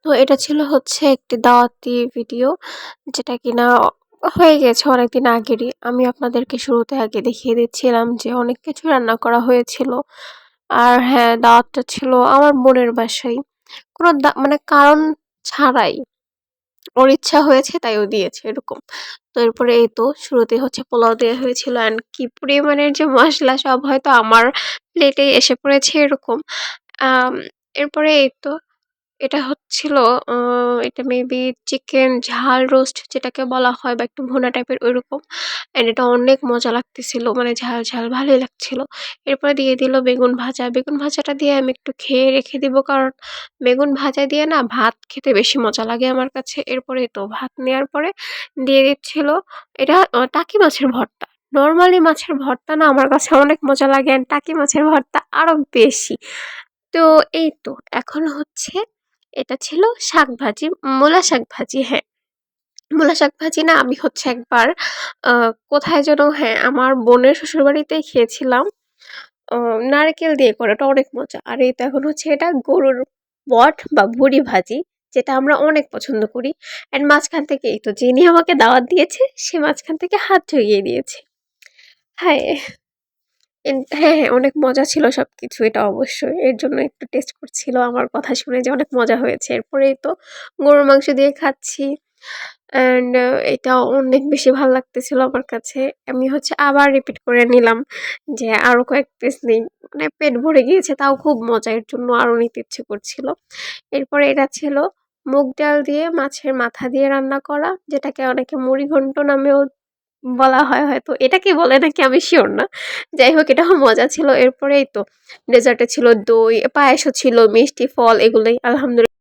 তো এটা ছিল হচ্ছে একটি দাওয়াতি ভিডিও, যেটা কিনা হয়ে গেছে অনেকদিন আগেরই। আমি আপনাদেরকে শুরুতে আগে দেখিয়ে দিচ্ছিলাম যে অনেক কিছু রান্না করা হয়েছিল। আর হ্যাঁ, দাওয়াতটা ছিল আমার বোনের বাসায়। কোনো মানে কারণ ছাড়াই। ওর ইচ্ছা হয়েছে তাই ও দিয়েছে এরকম। তো এরপরে এই তো শুরুতেই হচ্ছে পোলাও দেয়া হয়েছিল, অ্যান্ড কি পরিমাণের যে মসলা সব হয়তো আমার প্লেটেই এসে পড়েছে এরকম। আম এরপরে এই তো এটা হচ্ছিল আ এটা মেবি চিকেন ঝাল রোস্ট যেটাকে বলা হয়, বা একটু ভুনা টাইপের ঐরকম। অ্যান্ড এটা অনেক মজা লাগতেছিল। মানে ঝাল, ঝাল ভালোই লাগছিল। এরপরে দিয়ে দিল বেগুন ভাজা। বেগুন ভাজাটা দিয়ে আমি একটু খেয়ে রেখে দিব। কারণ বেগুন ভাজা দিয়ে না ভাত খেতে বেশি মজা লাগে আমার কাছে। এরপরে তো ভাত নেয়ার পরে দিয়ে দিচ্ছিল এটা টাকি মাছের ভর্তা। নরমালি মাছের ভর্তা না আমার কাছে অনেক মজা লাগে, অ্যান্ড টাকি মাছের ভর্তা আরো বেশি। তো এই তো এখন হচ্ছে এটা ছিল শাক ভাজি, মূলা শাক ভাজি, হ্যাঁ। মূলা শাক ভাজি না আমি হচ্ছে একবার আ কোথায় যেন, হ্যাঁ, আমার বোনের শ্বশুরবাড়িতেই খেয়েছিলাম। অ নারকেল দিয়ে করে, ওটা অনেক মজা। আর এই তো এখন হচ্ছে এটা গরুর বট বা ভুঁড়ি ভাজি, যেটা আমরা অনেক পছন্দ করি। অ্যান্ড মাঝখান থেকে এই তো যিনি আমাকে দাওয়াত দিয়েছে, সে মাঝখান থেকে হাত ধুইয়ে দিয়েছে। হায়! হ্যাঁ, হ্যাঁ, অনেক মজা ছিল সবকিছু, এটা অবশ্যই। এর জন্য একটু টেস্ট করছিল আমার কথা শুনে যে অনেক মজা হয়েছে। এরপরেই তো গরুর মাংস দিয়ে খাচ্ছি। অ্যান্ড এটা অনেক বেশি ভাল লাগতেছিল আমার কাছে। আমি হচ্ছে আবার রিপিট করে নিলাম যে আরো কয়েক পিস নেই। মানে পেট ভরে গিয়েছে, তাও খুব মজা। এর জন্য আরো নিতে ইচ্ছে করছিল। এরপরে এটা ছিল মুগ ডাল দিয়ে মাছের মাথা দিয়ে রান্না করা, যেটাকে অনেকে মুড়িঘন্ট নামেও বলা হয় হয়তো। এটা কি বলে নাকি আমি সিউর না। যাই হোক, এটাও মজা ছিল। এরপরে এই তো ডেজার্টে ছিল দই, পায়েসও ছিল, মিষ্টি ফল, এগুলোই আলহামদুলিল্লাহ।